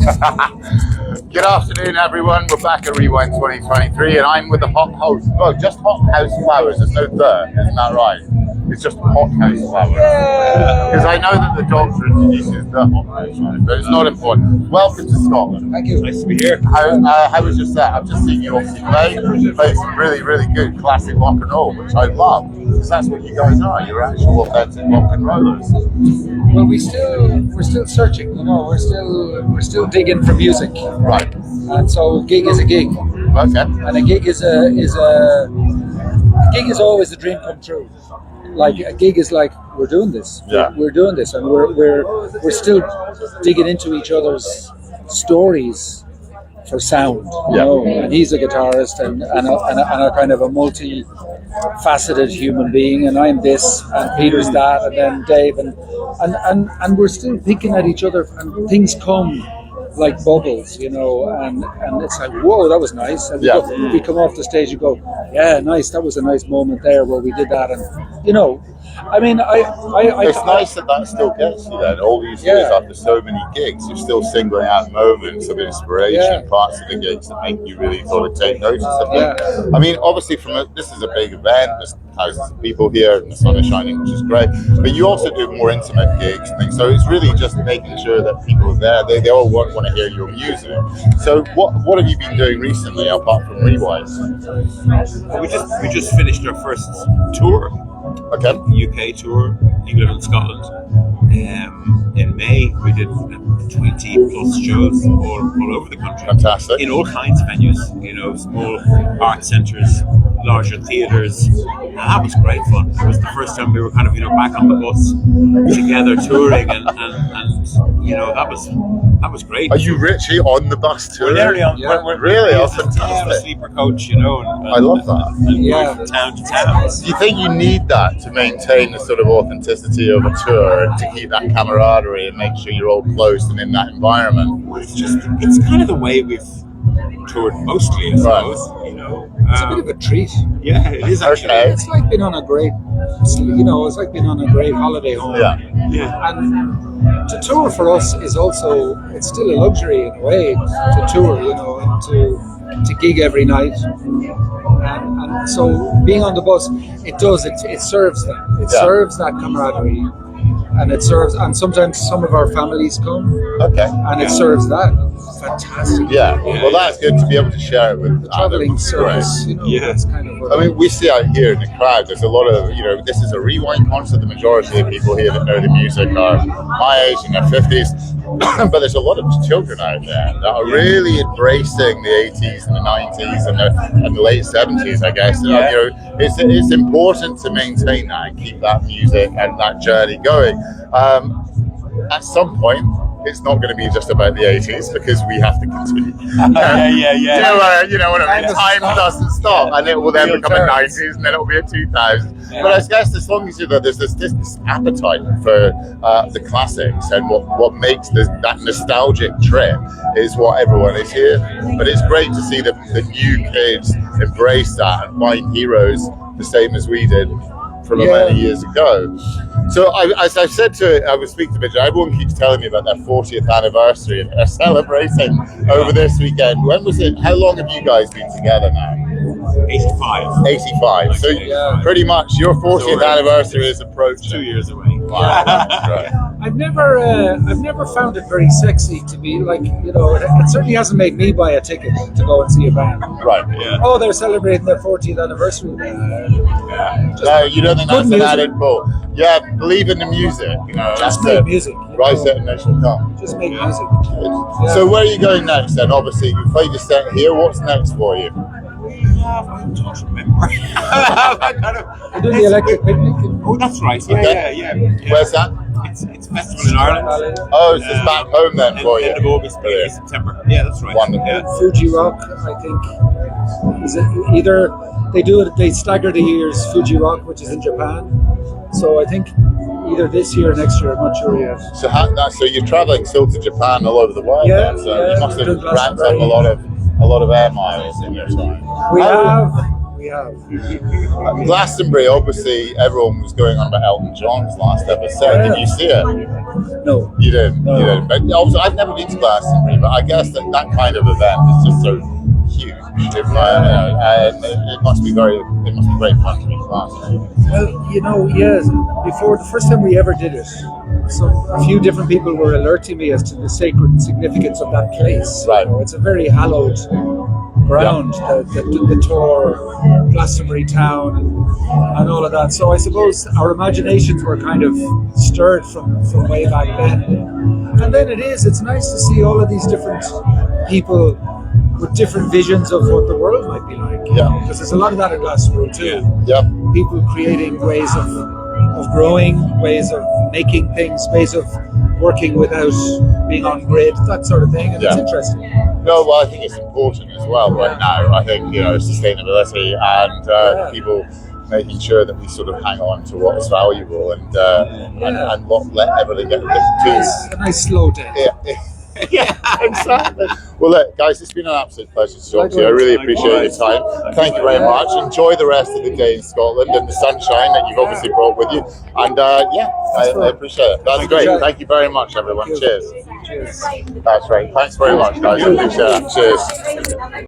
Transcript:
Good afternoon, everyone. We're back at Rewind 2023, and I'm with the Hothouse. Well, just Hothouse Flowers. There's no the, isn't that right? It's just Hothouse Flowers. Because I know that the doctor introduces the Hothouse, right? But it's not important. Welcome to Scotland. Thank you. Nice to be here. How was your set? I've just seen you obviously play some really, really good classic rock and roll, which I love. Because that's what you guys are. You're actual authentic rock and rollers. Well, we're still searching. You know, we're still digging for music. Right. And so, a gig is a gig. Okay. And a gig is always a dream come true. Like a gig is like we're doing this. Yeah. We're doing this, and we're still digging into each other's stories for sound. You know, and he's a guitarist and a kind of a multi-faceted human being, and I'm this, and Peter's that, and then Dave, and we're still picking at each other, and things come like bubbles, you know, and it's like, whoa, that was nice. And we come off the stage and go, yeah, nice, that was a nice moment there where we did that. And, you know, I mean, it's nice that still gets you then. All these years after so many gigs, you're still singling out moments of inspiration, parts of the gigs that make you really sort of take notice of them. I mean, obviously, this is a big event. There's thousands of people here, and the sun is shining, which is great. But you also do more intimate gigs and things. So it's really just making sure that people are there. They all want to hear your music. So what have you been doing recently apart from Rewind? We just finished our first tour. Okay. UK tour, England and Scotland. In May, we did 20 plus shows all over the country. Fantastic. In all kinds of venues, you know, small art centres, larger theatres. And that was great fun. It was the first time we were kind of, you know, back on the bus together touring, and you know, that was great. Are you Richie on the bus touring? We're nearly on. We're really? Oh, fantastic. fantastic. A sleeper coach, you know. I love that. And going from town to town. Do you think you need that to maintain the sort of authenticity of a tour and to keep that camaraderie and make sure you're all close and in that environment? It's kind of the way we've toured mostly, I suppose. You know, it's a bit of a treat. Yeah, it is actually. Okay. It's like being on a great, you know, it's like being on a great holiday home. Yeah. And to tour for us is also, it's still a luxury in a way to tour, you know, and to gig every night. And so being on the bus, it serves that. It serves that camaraderie. And it serves, and sometimes some of our families come. Okay. And it serves that. Fantastic. Yeah. Well, that's good to be able to share it with traveling service. You know, it's kind of. I mean, we see out here in the crowd, there's a lot of, you know, this is a Rewind concert. The majority of people here that know the music are my age, in their 50s. But there's a lot of children out there that are really embracing the 80s and the 90s and the late 70s, I guess. And, you know, it's important to maintain that and keep that music and that journey going. At some point, it's not going to be just about the 80s because we have to continue. You know what I mean? Time doesn't stop, and it will then become a 90s, and then it will be a 2000s. But I guess as long as you know, there's this appetite for the classics, and what makes that nostalgic trip is what everyone is here. But it's great to see the new kids embrace that and find heroes the same as we did from many years ago. So as I said I was speaking to Mitch, everyone keeps telling me about their 40th anniversary and they're celebrating over this weekend. When was it? How long have you guys been together now? 85. 85. So pretty much your 40th anniversary is approaching. 2 years away. Wow. Right. I've never found it very sexy to be like, you know, it certainly hasn't made me buy a ticket to go and see a band. Right. Yeah. Oh, they're celebrating their 40th anniversary. No, you don't think that's an added pull? Yeah, believe in the music. You know, just make music. Rise it and they shall come. Just make music. Yeah. So where are you going next then? Obviously, you played your set here. What's next for you? I don't remember. We're doing the Electric Picnic. Oh, that's right. Yeah. Where's that? It's festival in Ireland. Oh, it's just back home then for you. End of August, beginning of September. Yeah, that's right. Wonderful. Yeah. Fuji Rock, I think. Is it either they stagger the years? Fuji Rock, which is in Japan. So I think either this year or next year. I'm not sure yet. So you're traveling still to Japan all over the world. Yeah. Then, so you must have racked up a lot of air miles in your time. We we have. Glastonbury, obviously, everyone was going on about Elton John's last episode. Did you see it? No. You didn't. No. You didn't. But obviously, I've never been to Glastonbury, but I guess that kind of event is just so huge. And it must be very fun to be in Glastonbury. Well, yes. Before the first time we ever did it, so a few different people were alerting me as to the sacred significance of that place. Right. It's a very hallowed ground, the Tor, Glastonbury town, and all of that. So I suppose our imaginations were kind of stirred from way back then. And then it's nice to see all of these different people with different visions of what the world might be like. Yeah. Because there's a lot of that in Glastonbury too. Yeah. People creating ways of growing, ways of making things, ways of working without being on grid, that sort of thing. And it's interesting. No, well, I think it's important as well right now. I think, sustainability and people making sure that we sort of hang on to what's valuable and not let everything get It's a nice slow day. Yeah, exactly. Well, look, guys, it's been an absolute pleasure to talk to you. I really appreciate your time. Thank you very much. Enjoy the rest of the day in Scotland and the sunshine that you've obviously brought with you. And I appreciate it. That's great. Thank you very much, everyone. Cheers. Cheers. That's right. Thanks very much, guys. I appreciate it. Cheers.